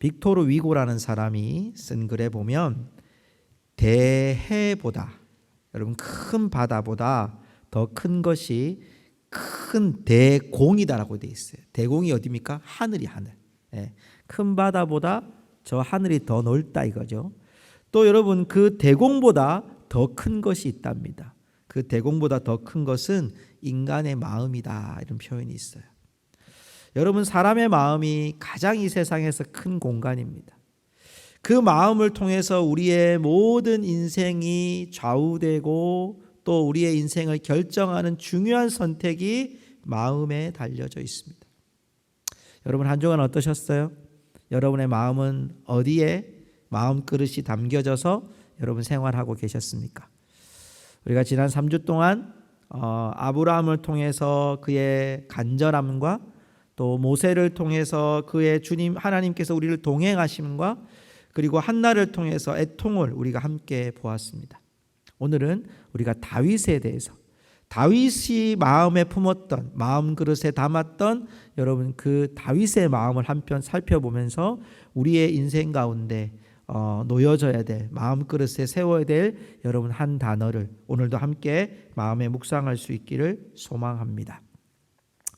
빅토르 위고라는 사람이 쓴 글에 보면 대해보다, 여러분 큰 바다보다 더 큰 것이 큰 대공이다라고 되어 있어요. 대공이 어디입니까? 하늘이 하늘. 예, 큰 바다보다 저 하늘이 더 넓다 이거죠. 또 여러분 그 대공보다 더 큰 것이 있답니다. 그 대공보다 더 큰 것은 인간의 마음이다, 이런 표현이 있어요. 여러분 사람의 마음이 가장 이 세상에서 큰 공간입니다. 그 마음을 통해서 우리의 모든 인생이 좌우되고 또 우리의 인생을 결정하는 중요한 선택이 마음에 달려져 있습니다. 여러분 한 주간 어떠셨어요? 여러분의 마음은 어디에 마음 그릇이 담겨져서 여러분 생활하고 계셨습니까? 우리가 지난 3주 동안 아브라함을 통해서 그의 간절함과 또 모세를 통해서 그의 주님 하나님께서 우리를 동행하심과 그리고 한나를 통해서 애통을 우리가 함께 보았습니다. 오늘은 우리가 다윗에 대해서, 다윗이 마음에 품었던, 마음 그릇에 담았던 여러분 그 다윗의 마음을 한편 살펴보면서 우리의 인생 가운데 놓여져야 될, 마음 그릇에 세워야 될 여러분 한 단어를 오늘도 함께 마음에 묵상할 수 있기를 소망합니다.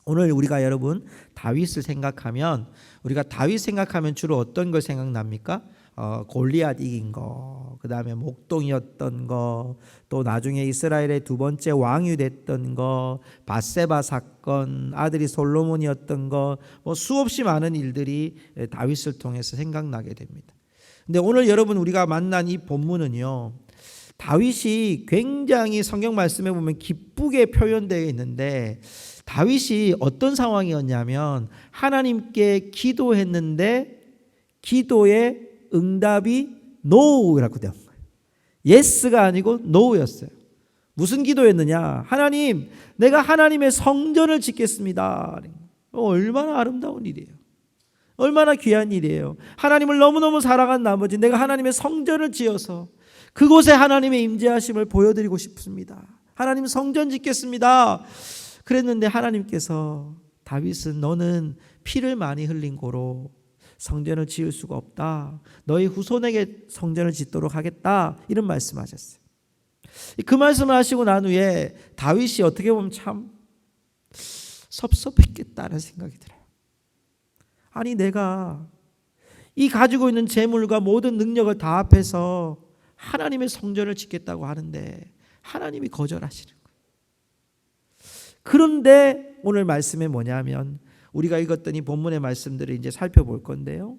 오늘 우리가 여러분 다윗을 생각하면, 우리가 다윗 생각하면 주로 어떤 걸 생각납니까? 골리앗 이긴 거, 그 다음에 목동이었던 거, 또 나중에 이스라엘의 두 번째 왕이 됐던 거, 밧세바 사건, 아들이 솔로몬이었던 거, 수없이 많은 일들이 다윗을 통해서 생각나게 됩니다. 근데 오늘 여러분 우리가 만난 이 본문은요, 다윗이 굉장히 성경 말씀에 보면 기쁘게 표현되어 있는데, 다윗이 어떤 상황이었냐면 하나님께 기도했는데 기도의 응답이 노라고 되는 거예요. 예스가 아니고 노였어요. 무슨 기도였느냐? 하나님, 내가 하나님의 성전을 짓겠습니다. 얼마나 아름다운 일이에요. 얼마나 귀한 일이에요. 하나님을 너무너무 사랑한 나머지 내가 하나님의 성전을 지어서 그곳에 하나님의 임재하심을 보여드리고 싶습니다. 하나님 성전 짓겠습니다. 그랬는데 하나님께서 다윗은 너는 피를 많이 흘린 고로 성전을 지을 수가 없다. 너희 후손에게 성전을 짓도록 하겠다. 이런 말씀하셨어요. 그 말씀을 하시고 난 후에 다윗이 어떻게 보면 참 섭섭했겠다는 생각이 들어요. 아니 내가 이 가지고 있는 재물과 모든 능력을 다 합해서 하나님의 성전을 짓겠다고 하는데 하나님이 거절하시는 거예요. 그런데 오늘 말씀에 뭐냐면 우리가 읽었던 이 본문의 말씀들을 이제 살펴볼 건데요,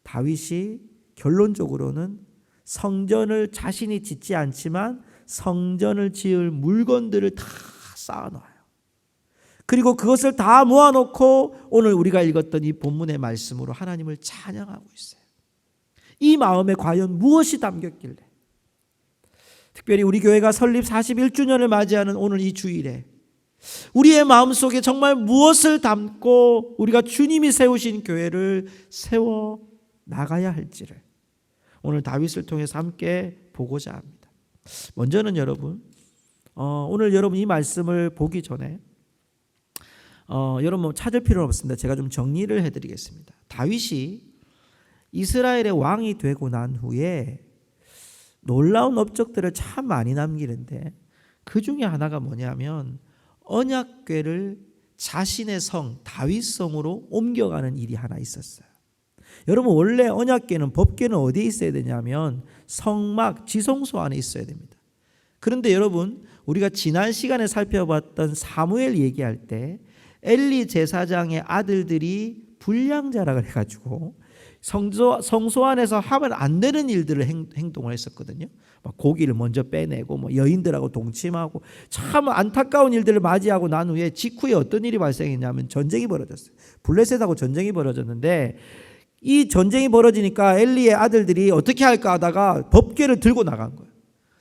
다윗이 결론적으로는 성전을 자신이 짓지 않지만 성전을 지을 물건들을 다 쌓아놔요. 그리고 그것을 다 모아놓고 오늘 우리가 읽었던 이 본문의 말씀으로 하나님을 찬양하고 있어요. 이 마음에 과연 무엇이 담겼길래, 특별히 우리 교회가 설립 41주년을 맞이하는 오늘 이 주일에 우리의 마음속에 정말 무엇을 담고 우리가 주님이 세우신 교회를 세워 나가야 할지를 오늘 다윗을 통해서 함께 보고자 합니다. 먼저는 여러분, 오늘 여러분 이 말씀을 보기 전에 여러분 찾을 필요는 없습니다. 제가 좀 정리를 해드리겠습니다. 다윗이 이스라엘의 왕이 되고 난 후에 놀라운 업적들을 참 많이 남기는데 그 중에 하나가 뭐냐면 언약궤를 자신의 성 다윗성으로 옮겨가는 일이 하나 있었어요. 여러분 원래 언약궤는, 법궤는 어디에 있어야 되냐면 성막 지성소 안에 있어야 됩니다. 그런데 여러분 우리가 지난 시간에 살펴봤던 사무엘 얘기할 때 엘리 제사장의 아들들이 불량자락을 해가지고 성소 안에서 하면 안 되는 일들을 행동을 했었거든요. 막 고기를 먼저 빼내고 여인들하고 동침하고 참 안타까운 일들을 맞이하고 난 후에 직후에 어떤 일이 발생했냐면 전쟁이 벌어졌어요. 블레셋하고 전쟁이 벌어졌는데 이 전쟁이 벌어지니까 엘리의 아들들이 어떻게 할까 하다가 법궤를 들고 나간 거예요.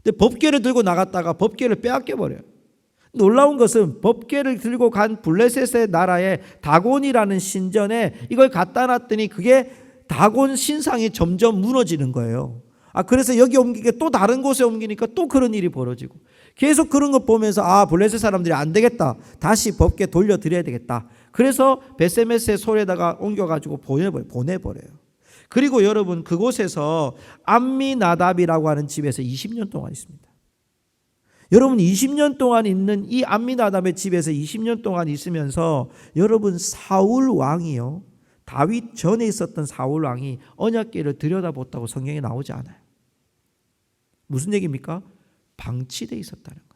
근데 법궤를 들고 나갔다가 법궤를 빼앗겨 버려요. 놀라운 것은 법궤를 들고 간 블레셋의 나라에 다곤이라는 신전에 이걸 갖다 놨더니 그게 다곤 신상이 점점 무너지는 거예요. 그래서 여기 옮기게 또 다른 곳에 옮기니까 또 그런 일이 벌어지고 계속 그런 거 보면서 블레셋 사람들이 안 되겠다, 다시 법궤 돌려드려야 되겠다. 그래서 베세메스의 솔에다가 옮겨가지고 보내버려요. 그리고 여러분 그곳에서 암미나답이라고 하는 집에서 20년 동안 있습니다. 여러분 20년 동안 있는 이 암미나답의 집에서 20년 동안 있으면서 여러분 사울 왕이요, 다윗 전에 있었던 사울 왕이 언약궤를 들여다봤다고 성경에 나오지 않아요. 무슨 얘기입니까? 방치되어 있었다는 거예요.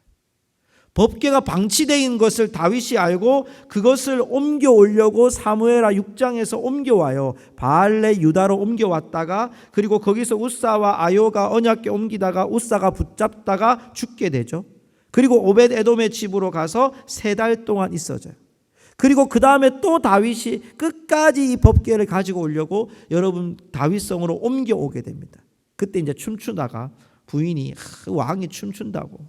법궤가 방치되어 있는 것을 다윗이 알고 그것을 옮겨오려고 사무엘하 6장에서 옮겨와요. 바알레 유다로 옮겨왔다가 그리고 거기서 우사와 아요가 언약궤 옮기다가 우사가 붙잡다가 죽게 되죠. 그리고 오벳 에돔의 집으로 가서 3달 동안 있어져요. 그리고 그 다음에 또 다윗이 끝까지 이 법궤를 가지고 오려고 여러분 다윗성으로 옮겨오게 됩니다. 그때 이제 춤추다가 부인이 왕이 춤춘다고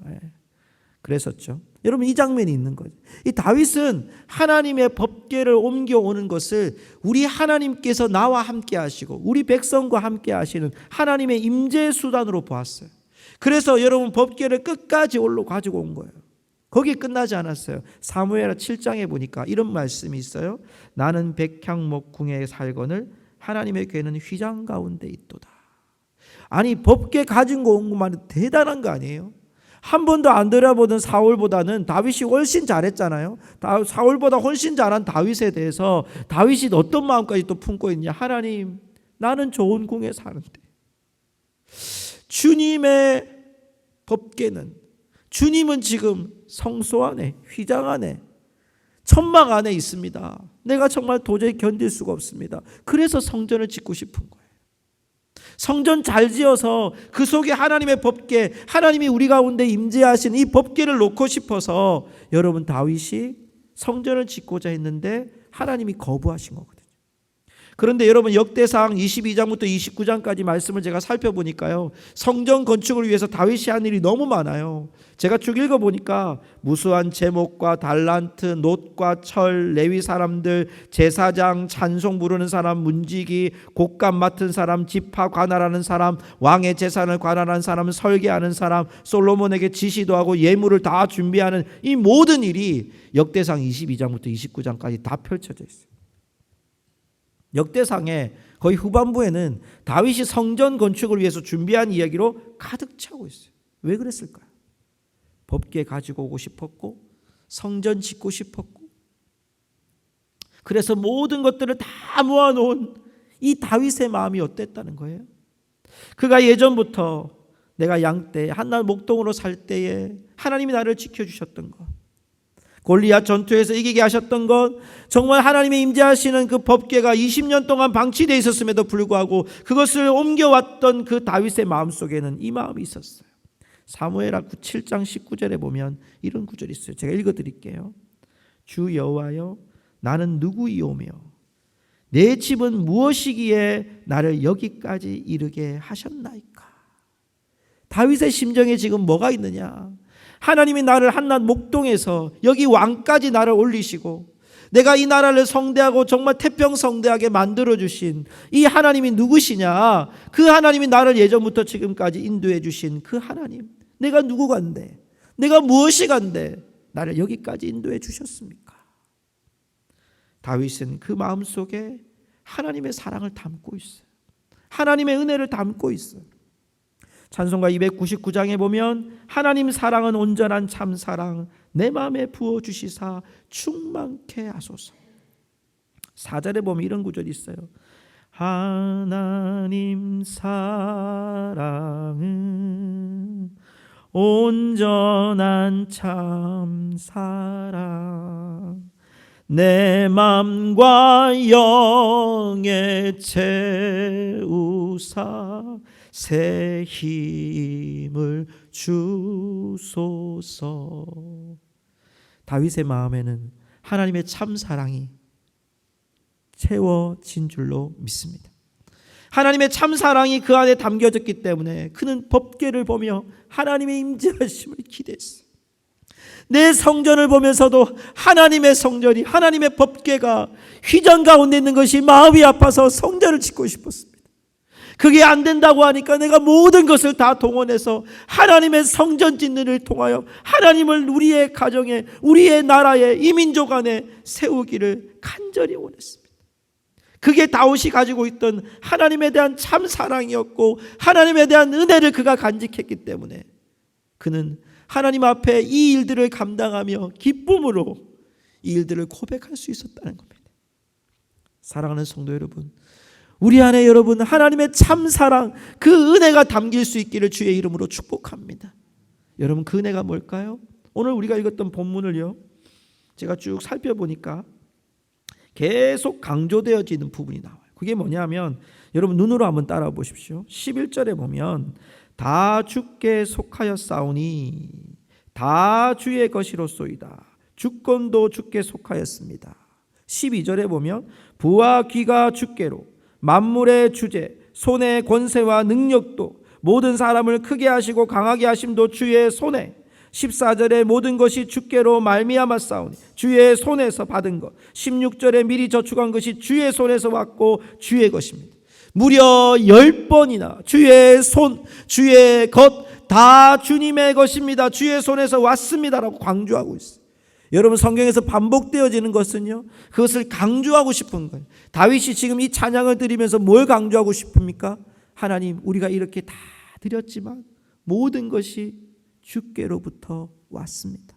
그랬었죠. 여러분 이 장면이 있는 거죠. 이 다윗은 하나님의 법궤를 옮겨오는 것을 우리 하나님께서 나와 함께 하시고 우리 백성과 함께 하시는 하나님의 임재 수단으로 보았어요. 그래서 여러분 법궤를 끝까지 올로 가지고 온 거예요. 거기 끝나지 않았어요. 사무엘하 7장에 보니까 이런 말씀이 있어요. 나는 백향목 궁에 살거늘 하나님의 궤는 휘장 가운데 있도다. 아니 법궤 가지고 온 것만 대단한 거 아니에요? 한 번도 안 들여보던 사울보다는 다윗이 훨씬 잘했잖아요. 사울보다 훨씬 잘한 다윗에 대해서 다윗이 어떤 마음까지 또 품고 있냐. 하나님, 나는 좋은 궁에 사는데 주님의 법궤는, 주님은 지금 성소 안에, 휘장 안에, 천막 안에 있습니다. 내가 정말 도저히 견딜 수가 없습니다. 그래서 성전을 짓고 싶은 거예요. 성전 잘 지어서 그 속에 하나님의 법궤, 하나님이 우리 가운데 임재하신 이 법궤를 놓고 싶어서 여러분 다윗이 성전을 짓고자 했는데 하나님이 거부하신 거거든요. 그런데 여러분 역대상 22장부터 29장까지 말씀을 제가 살펴보니까요, 성전 건축을 위해서 다윗이 한 일이 너무 많아요. 제가 쭉 읽어보니까 무수한 제목과 달란트, 놋과 철, 레위 사람들, 제사장, 찬송 부르는 사람, 문지기, 곡감 맡은 사람, 지파 관할하는 사람, 왕의 재산을 관할하는 사람, 설계하는 사람, 솔로몬에게 지시도 하고 예물을 다 준비하는 이 모든 일이 역대상 22장부터 29장까지 다 펼쳐져 있어요. 역대상의 거의 후반부에는 다윗이 성전 건축을 위해서 준비한 이야기로 가득 차고 있어요. 왜 그랬을까요? 법궤 가지고 오고 싶었고 성전 짓고 싶었고, 그래서 모든 것들을 다 모아놓은 이 다윗의 마음이 어땠다는 거예요? 그가 예전부터 내가 양떼 한낱 목동으로 살 때에 하나님이 나를 지켜주셨던 것, 골리앗 전투에서 이기게 하셨던 것, 정말 하나님의 임재하시는 그 법궤가 20년 동안 방치되어 있었음에도 불구하고 그것을 옮겨왔던 그 다윗의 마음속에는 이 마음이 있었어요. 사무엘하 7장 19절에 보면 이런 구절이 있어요. 제가 읽어드릴게요. 주 여호와여, 나는 누구이오며 내 집은 무엇이기에 나를 여기까지 이르게 하셨나이까. 다윗의 심정에 지금 뭐가 있느냐? 하나님이 나를 한낱 목동에서 여기 왕까지 나를 올리시고 내가 이 나라를 성대하고 정말 태평성대하게 만들어주신 이 하나님이 누구시냐? 그 하나님이 나를 예전부터 지금까지 인도해 주신 그 하나님, 내가 누구간데, 내가 무엇이 간데 나를 여기까지 인도해 주셨습니까? 다윗은 그 마음속에 하나님의 사랑을 담고 있어요. 하나님의 은혜를 담고 있어요. 찬송가 299장에 보면 하나님 사랑은 온전한 참사랑 내 마음에 부어주시사 충만케 하소서. 4절에 보면 이런 구절이 있어요. 하나님 사랑은 온전한 참사랑 내 맘과 영에 채우사 새 힘을 주소서. 다윗의 마음에는 하나님의 참사랑이 채워진 줄로 믿습니다. 하나님의 참사랑이 그 안에 담겨졌기 때문에 그는 법궤를 보며 하나님의 임재하심을 기대했어요. 내 성전을 보면서도 하나님의 성전이, 하나님의 법궤가 휘장 가운데 있는 것이 마음이 아파서 성전을 짓고 싶었습니다. 그게 안 된다고 하니까 내가 모든 것을 다 동원해서 하나님의 성전 짓는 일을 통하여 하나님을 우리의 가정에, 우리의 나라에, 이민족 안에 세우기를 간절히 원했습니다. 그게 다윗이 가지고 있던 하나님에 대한 참 사랑이었고 하나님에 대한 은혜를 그가 간직했기 때문에 그는 하나님 앞에 이 일들을 감당하며 기쁨으로 이 일들을 고백할 수 있었다는 겁니다. 사랑하는 성도 여러분, 우리 안에 여러분 하나님의 참 사랑, 그 은혜가 담길 수 있기를 주의 이름으로 축복합니다. 여러분, 그 은혜가 뭘까요? 오늘 우리가 읽었던 본문을요, 제가 쭉 살펴보니까 계속 강조되어지는 부분이 나와요. 그게 뭐냐면 여러분 눈으로 한번 따라 보십시오. 11절에 보면 다 주께 속하였사오니 다 주의 것이로소이다. 주권도 주께 속하였습니다. 12절에 보면 부와 귀가 주께로 만물의 주제 손의 권세와 능력도 모든 사람을 크게 하시고 강하게 하심도 주의 손에 14절에 모든 것이 주께로 말미암았사오니 주의 손에서 받은 것 16절에 미리 저축한 것이 주의 손에서 왔고 주의 것입니다. 무려 10번이나 주의 손, 주의 것 다 주님의 것입니다. 주의 손에서 왔습니다라고 강조하고 있어요. 여러분 성경에서 반복되어지는 것은요, 그것을 강조하고 싶은 거예요. 다윗이 지금 이 찬양을 드리면서 뭘 강조하고 싶습니까? 하나님, 우리가 이렇게 다 드렸지만 모든 것이 주께로부터 왔습니다.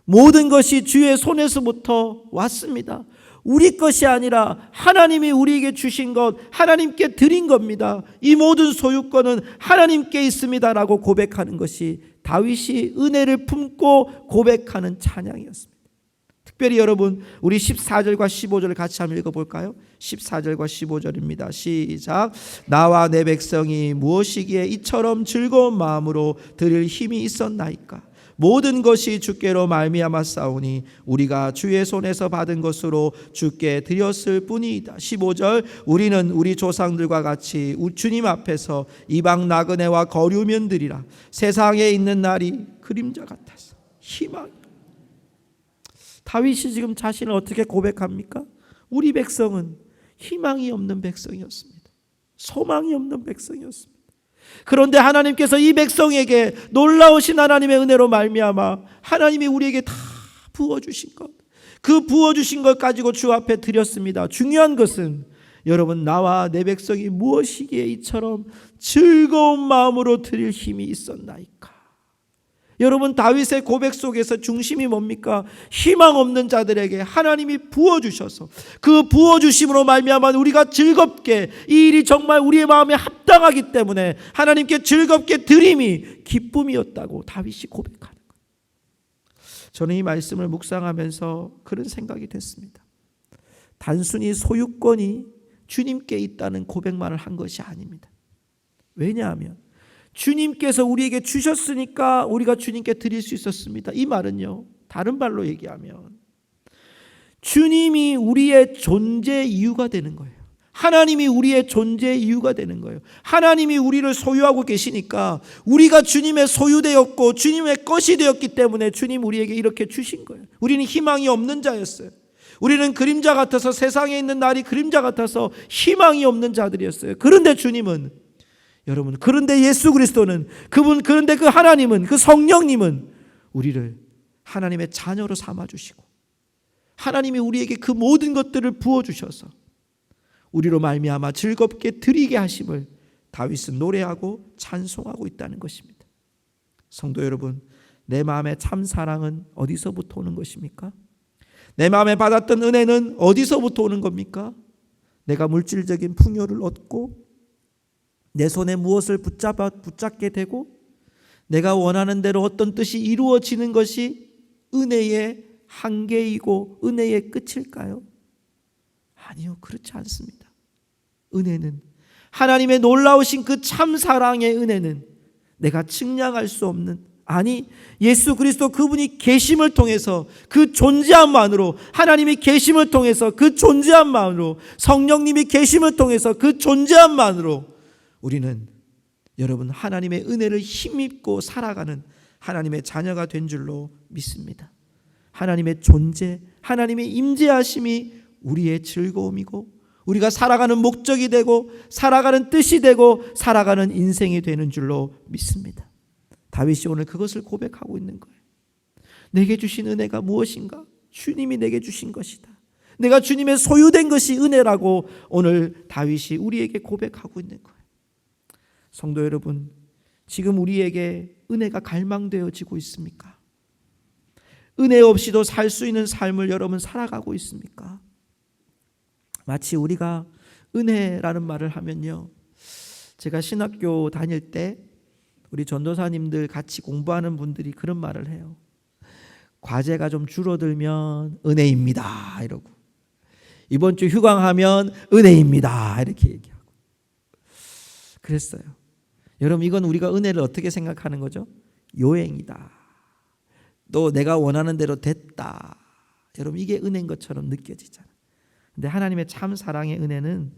모든 것이 주의 손에서부터 왔습니다. 우리 것이 아니라 하나님이 우리에게 주신 것, 하나님께 드린 겁니다. 이 모든 소유권은 하나님께 있습니다라고 고백하는 것이 다윗이 은혜를 품고 고백하는 찬양이었습니다. 특별히 여러분 우리 14절과 15절을 같이 한번 읽어볼까요? 14절과 15절입니다. 시작. 나와 내 백성이 무엇이기에 이처럼 즐거운 마음으로 드릴 힘이 있었나이까? 모든 것이 주께로 말미암았사오니 우리가 주의 손에서 받은 것으로 주께 드렸을 뿐이다. 15절. 우리는 우리 조상들과 같이 주님 앞에서 이방 나그네와 거류면 드리라. 세상에 있는 날이 그림자 같아서 희망. 다윗이 지금 자신을 어떻게 고백합니까? 우리 백성은 희망이 없는 백성이었습니다. 소망이 없는 백성이었습니다. 그런데 하나님께서 이 백성에게 놀라우신 하나님의 은혜로 말미암아 하나님이 우리에게 다 부어주신 것, 그 부어주신 것 가지고 주 앞에 드렸습니다. 중요한 것은 여러분 나와 내 백성이 무엇이기에 이처럼 즐거운 마음으로 드릴 힘이 있었나이까? 여러분 다윗의 고백 속에서 중심이 뭡니까? 희망 없는 자들에게 하나님이 부어주셔서 그 부어주심으로 말미암아 우리가 즐겁게, 이 일이 정말 우리의 마음에 합당하기 때문에 하나님께 즐겁게 드림이 기쁨이었다고 다윗이 고백하는 거예요. 저는 이 말씀을 묵상하면서 그런 생각이 됐습니다. 단순히 소유권이 주님께 있다는 고백만을 한 것이 아닙니다. 왜냐하면 주님께서 우리에게 주셨으니까 우리가 주님께 드릴 수 있었습니다. 이 말은요, 다른 말로 얘기하면 주님이 우리의 존재 이유가 되는 거예요. 하나님이 우리의 존재 이유가 되는 거예요. 하나님이 우리를 소유하고 계시니까 우리가 주님의 소유되었고 주님의 것이 되었기 때문에 주님 우리에게 이렇게 주신 거예요. 우리는 희망이 없는 자였어요. 우리는 그림자 같아서, 세상에 있는 날이 그림자 같아서 희망이 없는 자들이었어요. 그런데 주님은, 여러분, 그런데 예수 그리스도는, 그런데 그 하나님은, 그 성령님은 우리를 하나님의 자녀로 삼아주시고 하나님이 우리에게 그 모든 것들을 부어주셔서 우리로 말미암아 즐겁게 드리게 하심을 다윗은 노래하고 찬송하고 있다는 것입니다. 성도 여러분, 내 마음의 참 사랑은 어디서부터 오는 것입니까? 내 마음에 받았던 은혜는 어디서부터 오는 겁니까? 내가 물질적인 풍요를 얻고 내 손에 무엇을 붙잡게 되고 내가 원하는 대로 어떤 뜻이 이루어지는 것이 은혜의 한계이고 은혜의 끝일까요? 아니요, 그렇지 않습니다. 은혜는, 하나님의 놀라우신 그 참 사랑의 은혜는 내가 측량할 수 없는, 아니 예수 그리스도 그분이 계심을 통해서, 그 존재함만으로, 하나님이 계심을 통해서 그 존재함만으로, 성령님이 계심을 통해서 그 존재함만으로 우리는 여러분 하나님의 은혜를 힘입고 살아가는 하나님의 자녀가 된 줄로 믿습니다. 하나님의 존재, 하나님의 임재하심이 우리의 즐거움이고 우리가 살아가는 목적이 되고 살아가는 뜻이 되고 살아가는 인생이 되는 줄로 믿습니다. 다윗이 오늘 그것을 고백하고 있는 거예요. 내게 주신 은혜가 무엇인가? 주님이 내게 주신 것이다. 내가 주님의 소유된 것이 은혜라고 오늘 다윗이 우리에게 고백하고 있는 거예요. 성도 여러분, 지금 우리에게 은혜가 갈망되어지고 있습니까? 은혜 없이도 살 수 있는 삶을 여러분 살아가고 있습니까? 마치 우리가 은혜라는 말을 하면요, 제가 신학교 다닐 때 우리 전도사님들 같이 공부하는 분들이 그런 말을 해요. 과제가 좀 줄어들면 은혜입니다 이러고, 이번 주 휴강하면 은혜입니다 이렇게 얘기하고 그랬어요. 여러분, 이건 우리가 은혜를 어떻게 생각하는 거죠? 요행이다, 또 내가 원하는 대로 됐다. 여러분, 이게 은혜인 것처럼 느껴지잖아요. 근데 하나님의 참 사랑의 은혜는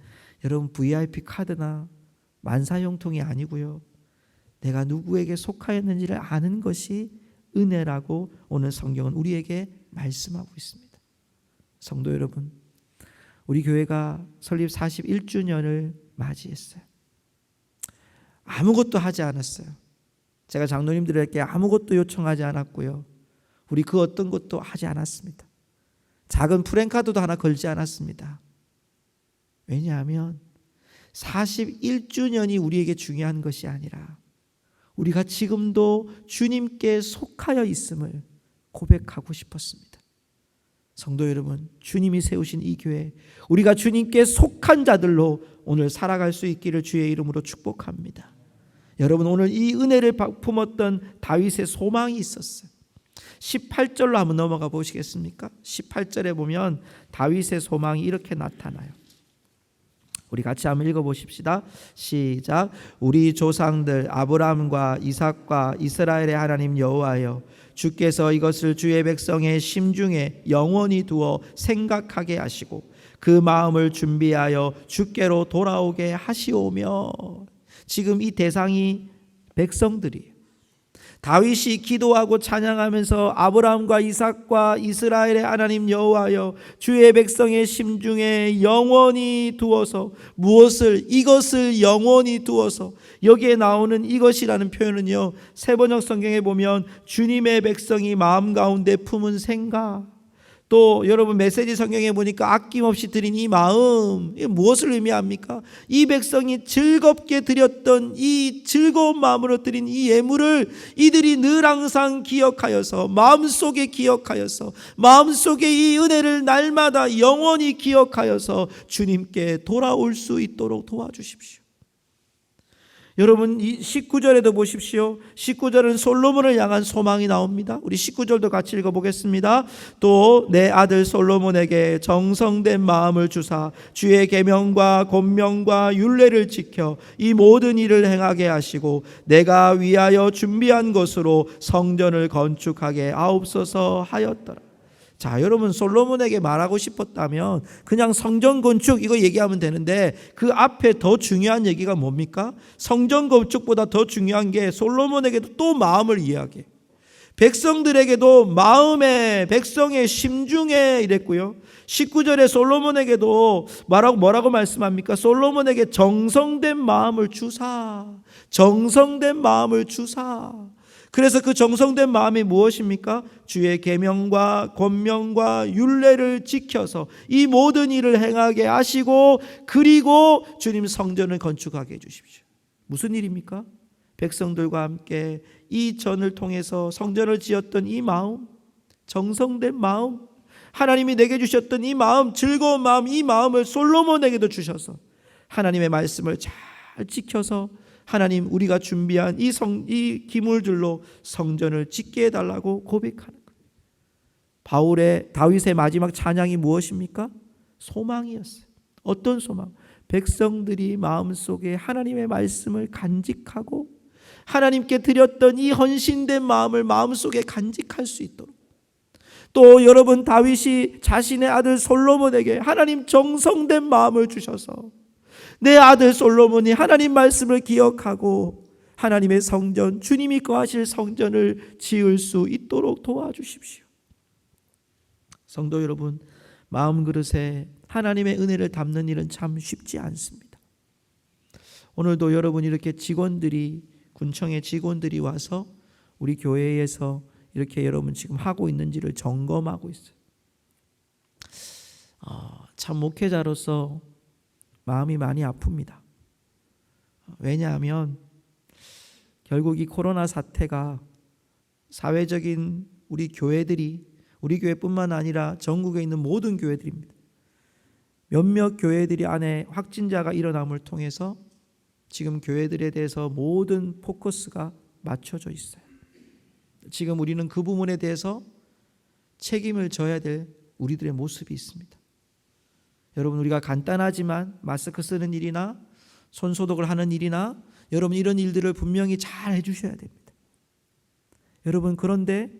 여러분 VIP 카드나 만사형통이 아니고요, 내가 누구에게 속하였는지를 아는 것이 은혜라고 오늘 성경은 우리에게 말씀하고 있습니다. 성도 여러분, 우리 교회가 설립 41주년을 맞이했어요. 아무것도 하지 않았어요. 제가 장로님들에게 아무것도 요청하지 않았고요, 우리 그 어떤 것도 하지 않았습니다. 작은 프랜카드도 하나 걸지 않았습니다. 왜냐하면 41주년이 우리에게 중요한 것이 아니라 우리가 지금도 주님께 속하여 있음을 고백하고 싶었습니다. 성도 여러분, 주님이 세우신 이 교회, 우리가 주님께 속한 자들로 오늘 살아갈 수 있기를 주의 이름으로 축복합니다. 여러분, 오늘 이 은혜를 품었던 다윗의 소망이 있었어요. 18절로 한번 넘어가 보시겠습니까? 18절에 보면 다윗의 소망이 이렇게 나타나요. 우리 같이 한번 읽어보십시다. 시작. 우리 조상들 아브라함과 이삭과 이스라엘의 하나님 여호와여, 주께서 이것을 주의 백성의 심중에 영원히 두어 생각하게 하시고 그 마음을 준비하여 주께로 돌아오게 하시오며. 지금 이 대상이 백성들이에요. 다윗이 기도하고 찬양하면서 아브라함과 이삭과 이스라엘의 하나님 여호와여, 주의 백성의 심중에 영원히 두어서, 무엇을? 이것을 영원히 두어서. 여기에 나오는 이것이라는 표현은요, 세번역 성경에 보면 주님의 백성이 마음 가운데 품은 생각, 또 여러분 메시지 성경에 보니까 아낌없이 드린 이 마음, 이게 무엇을 의미합니까? 이 백성이 즐겁게 드렸던 이 즐거운 마음으로 드린 이 예물을 이들이 늘 항상 기억하여서, 마음속에 기억하여서, 마음속에 이 은혜를 날마다 영원히 기억하여서 주님께 돌아올 수 있도록 도와주십시오. 여러분, 이 19절에도 보십시오. 19절은 솔로몬을 향한 소망이 나옵니다. 우리 19절도 같이 읽어보겠습니다. 또 내 아들 솔로몬에게 정성된 마음을 주사 주의 계명과 권명과 율례를 지켜 이 모든 일을 행하게 하시고 내가 위하여 준비한 것으로 성전을 건축하게 하옵소서 하였더라. 자, 여러분, 솔로몬에게 말하고 싶었다면 그냥 성전 건축 이거 얘기하면 되는데 그 앞에 더 중요한 얘기가 뭡니까? 성전 건축보다 더 중요한 게 솔로몬에게도 또 마음을 이야기해요. 백성들에게도 마음에, 백성의 심중에 이랬고요. 19절에 솔로몬에게도 뭐라고 말씀합니까? 솔로몬에게 정성된 마음을 주사, 정성된 마음을 주사. 그래서 그 정성된 마음이 무엇입니까? 주의 계명과 권명과 율례를 지켜서 이 모든 일을 행하게 하시고, 그리고 주님 성전을 건축하게 해주십시오. 무슨 일입니까? 백성들과 함께 이 전을 통해서 성전을 지었던 이 마음, 정성된 마음, 하나님이 내게 주셨던 이 마음, 즐거운 마음, 이 마음을 솔로몬에게도 주셔서 하나님의 말씀을 잘 지켜서 하나님, 우리가 준비한 이 기물들로 성전을 짓게 해달라고 고백하는 거예요. 다윗의 마지막 찬양이 무엇입니까? 소망이었어요. 어떤 소망? 백성들이 마음속에 하나님의 말씀을 간직하고 하나님께 드렸던 이 헌신된 마음을 마음속에 간직할 수 있도록. 또 여러분, 다윗이 자신의 아들 솔로몬에게 하나님 정성된 마음을 주셔서 내 아들 솔로몬이 하나님 말씀을 기억하고 하나님의 성전, 주님이 거하실 성전을 지을 수 있도록 도와주십시오. 성도 여러분, 마음 그릇에 하나님의 은혜를 담는 일은 참 쉽지 않습니다. 오늘도 여러분, 이렇게 직원들이, 군청의 직원들이 와서 우리 교회에서 이렇게 여러분 지금 하고 있는지를 점검하고 있어요. 참 목회자로서 마음이 많이 아픕니다. 왜냐하면 결국 이 코로나 사태가 사회적인 우리 교회들이, 우리 교회뿐만 아니라 전국에 있는 모든 교회들입니다. 몇몇 교회들이 안에 확진자가 일어남을 통해서 지금 교회들에 대해서 모든 포커스가 맞춰져 있어요. 지금 우리는 그 부분에 대해서 책임을 져야 될 우리들의 모습이 있습니다. 여러분, 우리가 간단하지만 마스크 쓰는 일이나 손소독을 하는 일이나 여러분 이런 일들을 분명히 잘 해주셔야 됩니다. 여러분, 그런데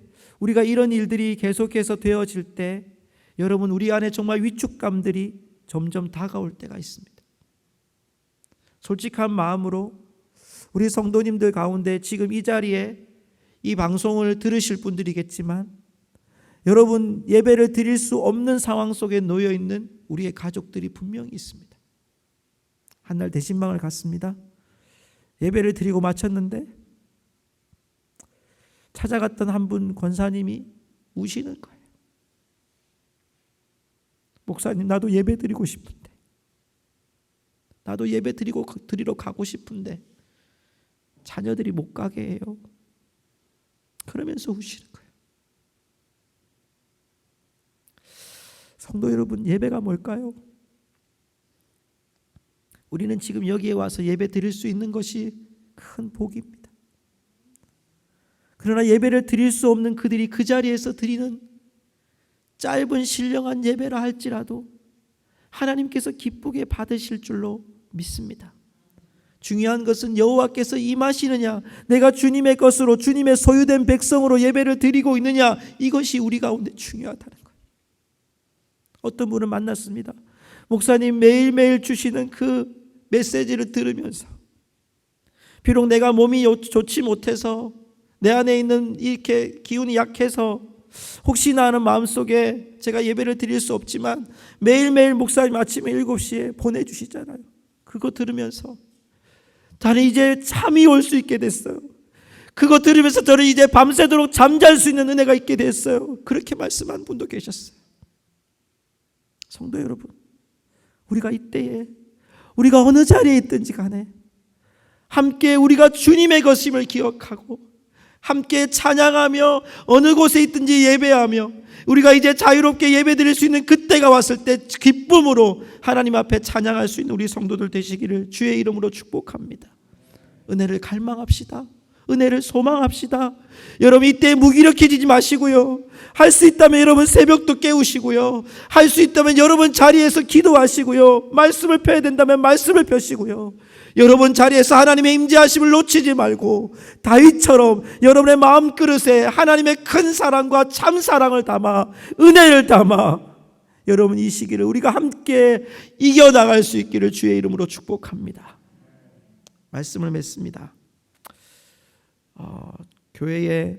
우리가 이런 일들이 계속해서 되어질 때 여러분, 우리 안에 정말 위축감들이 점점 다가올 때가 있습니다. 솔직한 마음으로 우리 성도님들 가운데 지금 이 자리에 이 방송을 들으실 분들이겠지만 여러분, 예배를 드릴 수 없는 상황 속에 놓여 있는 우리의 가족들이 분명히 있습니다. 한날 대신방을 갔습니다. 예배를 드리고 마쳤는데 찾아갔던 한 분 권사님이 우시는 거예요. 목사님, 나도 예배 드리고 싶은데, 나도 예배 드리러 가고 싶은데 자녀들이 못 가게 해요. 그러면서 우시는 거예요. 성도 여러분, 예배가 뭘까요? 우리는 지금 여기에 와서 예배 드릴 수 있는 것이 큰 복입니다. 그러나 예배를 드릴 수 없는 그들이 그 자리에서 드리는 짧은 신령한 예배라 할지라도 하나님께서 기쁘게 받으실 줄로 믿습니다. 중요한 것은 여호와께서 임하시느냐, 내가 주님의 것으로 주님의 소유된 백성으로 예배를 드리고 있느냐, 이것이 우리 가운데 중요하다는 거예요. 어떤 분을 만났습니다. 목사님, 매일매일 주시는 그 메시지를 들으면서 비록 내가 몸이 좋지 못해서 내 안에 있는 이렇게 기운이 약해서 혹시나 하는 마음속에 제가 예배를 드릴 수 없지만 매일매일 목사님 아침에 7시에 보내주시잖아요. 그거 들으면서 저는 이제 잠이 올 수 있게 됐어요. 그거 들으면서 저는 이제 밤새도록 잠잘 수 있는 은혜가 있게 됐어요. 그렇게 말씀한 분도 계셨어요. 성도 여러분, 우리가 이때에 우리가 어느 자리에 있든지 간에 함께 우리가 주님의 것임을 기억하고 함께 찬양하며 어느 곳에 있든지 예배하며 우리가 이제 자유롭게 예배드릴 수 있는 그때가 왔을 때 기쁨으로 하나님 앞에 찬양할 수 있는 우리 성도들 되시기를 주의 이름으로 축복합니다. 은혜를 갈망합시다. 은혜를 소망합시다. 여러분, 이때 무기력해지지 마시고요. 할 수 있다면 여러분 새벽도 깨우시고요. 할 수 있다면 여러분 자리에서 기도하시고요. 말씀을 펴야 된다면 말씀을 펴시고요. 여러분 자리에서 하나님의 임재하심을 놓치지 말고 다윗처럼 여러분의 마음 그릇에 하나님의 큰 사랑과 참 사랑을 담아 은혜를 담아 여러분 이 시기를 우리가 함께 이겨나갈 수 있기를 주의 이름으로 축복합니다. 말씀을 맺습니다. 교회의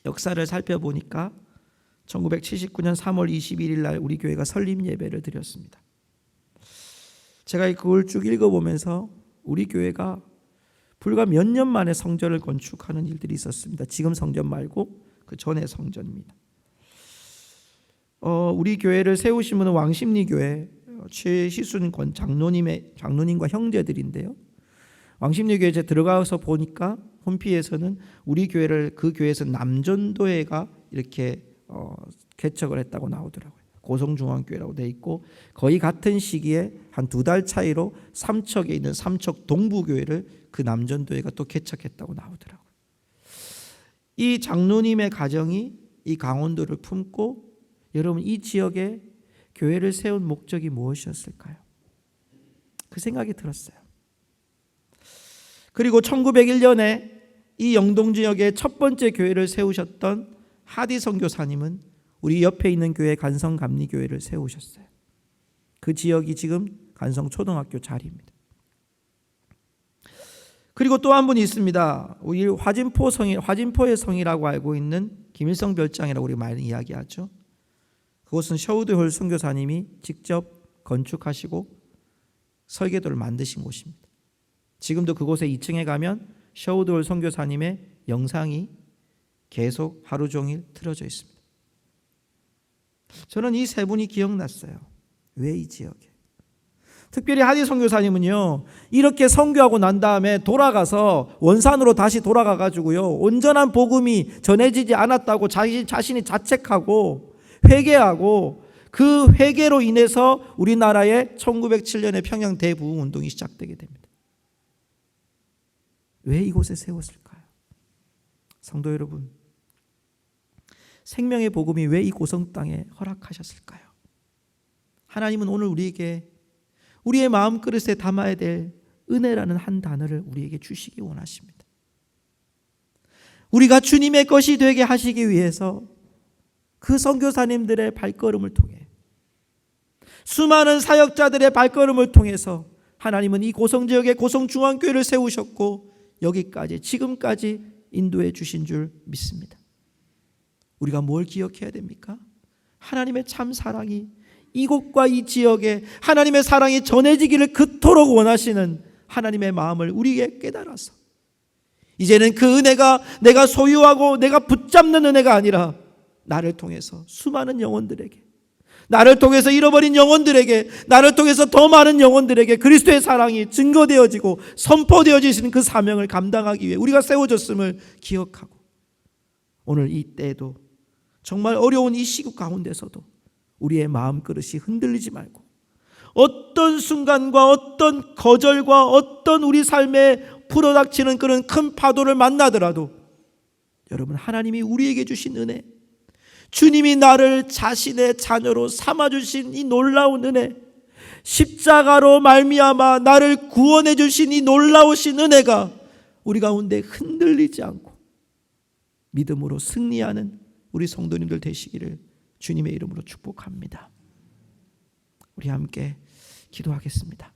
역사를 살펴보니까 1979년 3월 21일 날 우리 교회가 설립 예배를 드렸습니다. 제가 그걸 쭉 읽어보면서 우리 교회가 불과 몇 년 만에 성전을 건축하는 일들이 있었습니다. 지금 성전 말고 그 전에 성전입니다. 우리 교회를 세우신 분은 왕십리교회 최희순 장로님과 형제들인데요. 왕십리교회 이제 들어가서 보니까 홈피에서는 우리 교회를 그 교회에서 남전도회가 이렇게 개척을 했다고 나오더라고요. 고성중앙교회라고 돼 있고 거의 같은 시기에 한 2달 차이로 삼척에 있는 삼척 동부교회를 그 남전도회가 또 개척했다고 나오더라고요. 이 장로님의 가정이 이 강원도를 품고 여러분 이 지역에 교회를 세운 목적이 무엇이었을까요? 그 생각이 들었어요. 그리고 1901년에 이 영동 지역에 첫 번째 교회를 세우셨던 하디 선교사님은 우리 옆에 있는 교회 간성감리교회를 세우셨어요. 그 지역이 지금 간성초등학교 자리입니다. 그리고 또 한 분이 있습니다. 우리 화진포의 성이라고 알고 있는 김일성 별장이라고 우리 많이 이야기하죠. 그곳은 셔우드홀 선교사님이 직접 건축하시고 설계도를 만드신 곳입니다. 지금도 그곳에 2층에 가면 셔우드홀 선교사님의 영상이 계속 하루 종일 틀어져 있습니다. 저는 이 세 분이 기억났어요. 왜 이 지역에? 특별히 하디 선교사님은요, 이렇게 선교하고 난 다음에 돌아가서 원산으로 다시 돌아가 가지고요, 온전한 복음이 전해지지 않았다고 자신이 자책하고 회개하고, 그 회개로 인해서 우리나라의 1907년에 평양 대부흥 운동이 시작되게 됩니다. 왜 이곳에 세웠을까요? 성도 여러분, 생명의 복음이 왜 이 고성 땅에 허락하셨을까요? 하나님은 오늘 우리에게 우리의 마음그릇에 담아야 될 은혜라는 한 단어를 우리에게 주시기 원하십니다. 우리가 주님의 것이 되게 하시기 위해서 그 선교사님들의 발걸음을 통해, 수많은 사역자들의 발걸음을 통해서 하나님은 이 고성지역에 고성중앙교회를 세우셨고 여기까지, 지금까지 인도해 주신 줄 믿습니다. 우리가 뭘 기억해야 됩니까? 하나님의 참 사랑이 이곳과 이 지역에, 하나님의 사랑이 전해지기를 그토록 원하시는 하나님의 마음을 우리에게 깨달아서, 이제는 그 은혜가 내가 소유하고 내가 붙잡는 은혜가 아니라 나를 통해서 수많은 영혼들에게, 나를 통해서 잃어버린 영혼들에게, 나를 통해서 더 많은 영혼들에게 그리스도의 사랑이 증거되어지고 선포되어지시는 그 사명을 감당하기 위해 우리가 세워졌음을 기억하고, 오늘 이 때에도 정말 어려운 이 시국 가운데서도 우리의 마음그릇이 흔들리지 말고, 어떤 순간과 어떤 거절과 어떤 우리 삶에 불어닥치는 그런 큰 파도를 만나더라도, 여러분, 하나님이 우리에게 주신 은혜, 주님이 나를 자신의 자녀로 삼아주신 이 놀라운 은혜, 십자가로 말미암아 나를 구원해 주신 이 놀라우신 은혜가 우리 가운데 흔들리지 않고 믿음으로 승리하는 우리 성도님들 되시기를 주님의 이름으로 축복합니다. 우리 함께 기도하겠습니다.